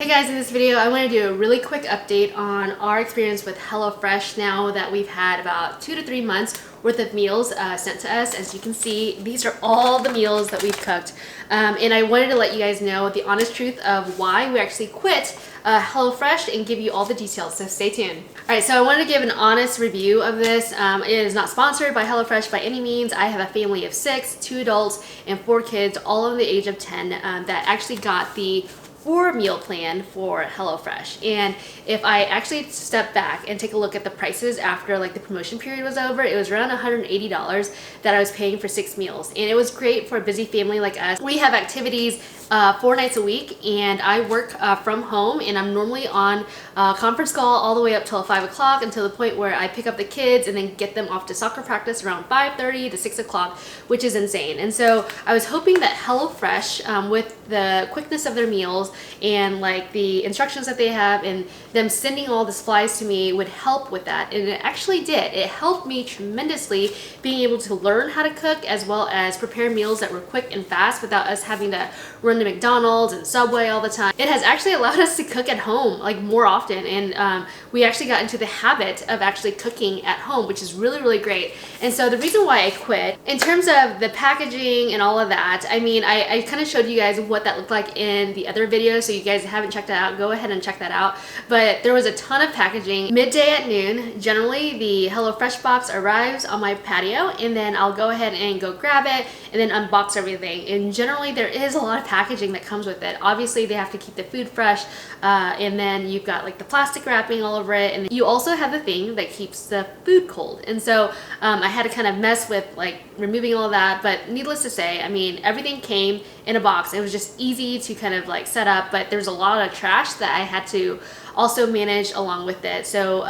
Hey guys, in this video I want to do a really quick update on our experience with HelloFresh now that we've had about 2 to 3 months worth of meals sent to us. As you can see, these are all the meals that we've cooked, and I wanted to let you guys know the honest truth of why we actually quit HelloFresh and give you all the details, so stay tuned. Alright, so I wanted to give an honest review of this. It is not sponsored by HelloFresh by any means. I have a family of 6, 2 adults and 4 kids, all under the age of 10, that actually got the 4-meal plan for HelloFresh. And if I actually step back and take a look at the prices after like the promotion period was over, it was around $180 that I was paying for 6 meals. And it was great for a busy family like us. We have activities 4 nights a week, and I work from home, and I'm normally on conference call all the way up till 5 o'clock until the point where I pick up the kids and then get them off to soccer practice around 5:30 to 6 o'clock, which is insane. And so I was hoping that HelloFresh, with the quickness of their meals and like the instructions that they have and them sending all the supplies to me, would help with that. And it actually did. It helped me tremendously being able to learn how to cook as well as prepare meals that were quick and fast without us having to run to McDonald's and Subway all the time. It has actually allowed us to cook at home like more often, and we actually got into the habit of actually cooking at home, which is really great. And so the reason why I quit, in terms of the packaging and all of that, I mean, I kind of showed you guys what that looked like in the other video, so you guys haven't checked that out, go ahead and check that out. But there was a ton of packaging. Midday at noon, generally the HelloFresh box arrives on my patio, and then I'll go ahead and go grab it and then unbox everything. And generally there is a lot of packaging that comes with it. Obviously they have to keep the food fresh, and then you've got like the plastic wrapping all over it, and you also have the thing that keeps the food cold. And so I had to kind of mess with like removing all that, but needless to say, I mean, everything came in a box. It was just easy to kind of like set up, but there's a lot of trash that I had to also manage along with it. So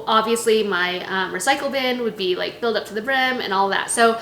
obviously my recycle bin would be like filled up to the brim and all that. So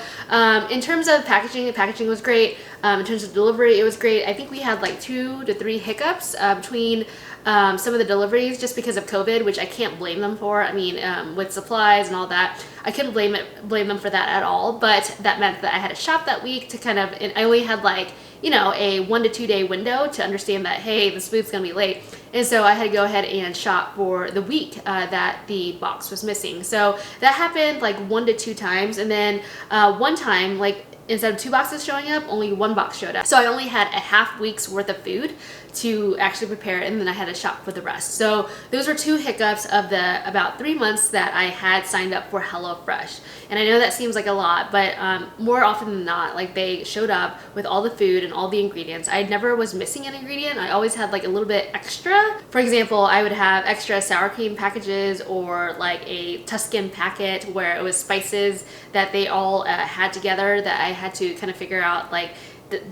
in terms of packaging, the packaging was great. In terms of delivery, it was great. I think we had like 2 to 3 hiccups between some of the deliveries just because of COVID, which I can't blame them for. I mean, with supplies and all that, I couldn't blame them for that at all. But that meant that I had to shop that week to kind of, and I only had like, you know, a 1 to 2 day window to understand that, hey, this food's gonna be late. And so I had to go ahead and shop for the week that the box was missing. So that happened like 1 to 2 times. And then one time, like, instead of 2 boxes showing up, only 1 box showed up. So I only had a half week's worth of food to actually prepare, and then I had to shop for the rest. So those were 2 hiccups of the about 3 months that I had signed up for HelloFresh. And I know that seems like a lot, but more often than not, like, they showed up with all the food and all the ingredients. I never was missing an ingredient. I always had like a little bit extra. For example, I would have extra sour cream packages, or like a Tuscan packet where it was spices that they all had together that I had to kind of figure out, like,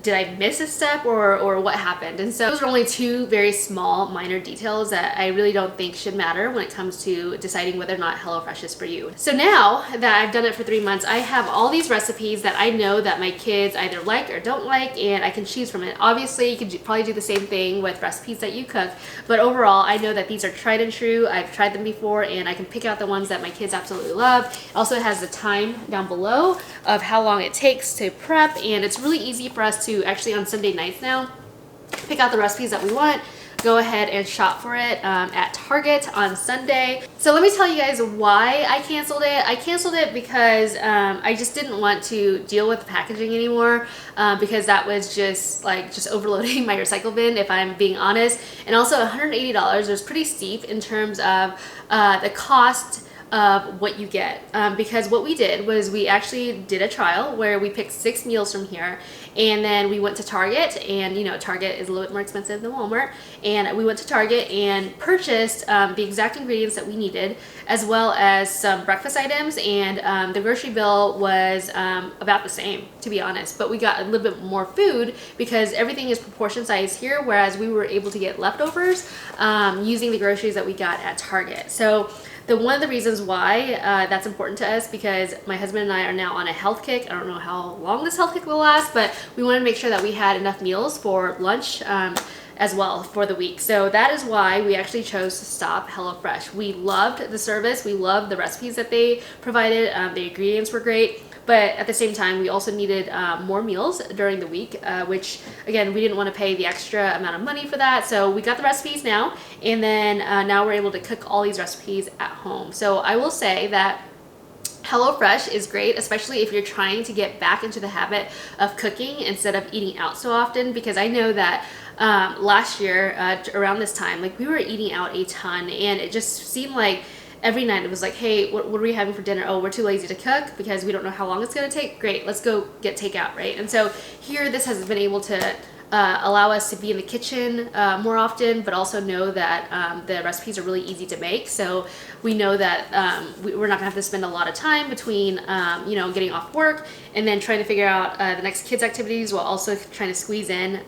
did I miss a step or what happened? And so those are only 2 very small minor details that I really don't think should matter when it comes to deciding whether or not HelloFresh is for you. So now that I've done it for 3 months, I have all these recipes that I know that my kids either like or don't like, and I can choose from it. Obviously you could probably do the same thing with recipes that you cook, but overall I know that these are tried and true. I've tried them before, and I can pick out the ones that my kids absolutely love. It also has the time down below of how long it takes to prep, and it's really easy for us to actually on Sunday nights now pick out the recipes that we want, go ahead and shop for it at Target on Sunday. So let me tell you guys why I canceled it. I canceled it because I just didn't want to deal with the packaging anymore, because that was just overloading my recycle bin, if I'm being honest. And also $180 was pretty steep in terms of the cost of what you get, because what we did was we actually did a trial where we picked 6 meals from here, and then we went to Target, and you know, Target is a little bit more expensive than Walmart, and we went to Target and purchased the exact ingredients that we needed, as well as some breakfast items, and the grocery bill was about the same, to be honest, but we got a little bit more food because everything is proportion size here, whereas we were able to get leftovers using the groceries that we got at Target. So one of the reasons why that's important to us, because my husband and I are now on a health kick. I don't know how long this health kick will last, but we wanted to make sure that we had enough meals for lunch as well for the week. So that is why we actually chose to stop HelloFresh. We loved the service. We loved the recipes that they provided. The ingredients were great. but at the same time, we also needed more meals during the week, which again, we didn't want to pay the extra amount of money for that. So we got the recipes now, and then now we're able to cook all these recipes at home. So I will say that HelloFresh is great, especially if you're trying to get back into the habit of cooking instead of eating out so often, because I know that last year around this time, like we were eating out a ton, and it just seemed like every night it was like, hey, what are we having for dinner? Oh, we're too lazy to cook because we don't know how long it's going to take. Great, let's go get takeout, right? And so here, this has been able to allow us to be in the kitchen more often, but also know that the recipes are really easy to make. So we know that we're not gonna have to spend a lot of time between, you know, getting off work and then trying to figure out the next kids' activities while also trying to squeeze in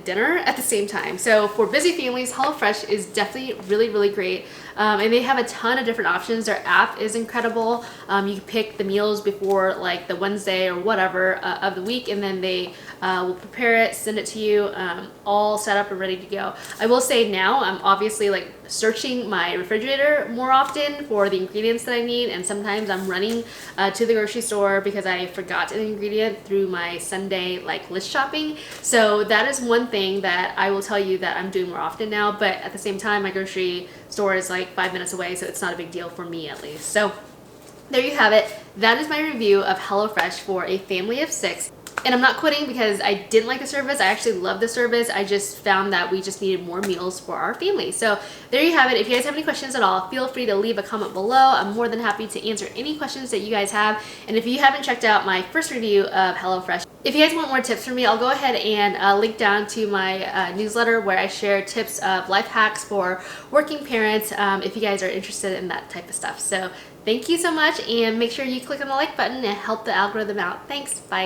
dinner at the same time. So for busy families, HelloFresh is definitely really great. And they have a ton of different options. Their app is incredible. You can pick the meals before like the Wednesday or whatever of the week, and then they will prepare it, send it to you, all set up and ready to go. I will say now I'm obviously like searching my refrigerator more often for the ingredients that I need, and sometimes I'm running to the grocery store because I forgot an ingredient through my Sunday like list shopping. So that is one thing that I will tell you that I'm doing more often now, but at the same time my grocery store is like 5 minutes away, so it's not a big deal for me at least. So there you have it. That is my review of HelloFresh for a family of 6. And I'm not quitting because I didn't like the service. I actually love the service. I just found that we just needed more meals for our family. So there you have it. If you guys have any questions at all, feel free to leave a comment below. I'm more than happy to answer any questions that you guys have. And if you haven't checked out my first review of HelloFresh, if you guys want more tips from me, I'll go ahead and link down to my newsletter where I share tips of life hacks for working parents if you guys are interested in that type of stuff. So thank you so much, and make sure you click on the like button and help the algorithm out. Thanks. Bye.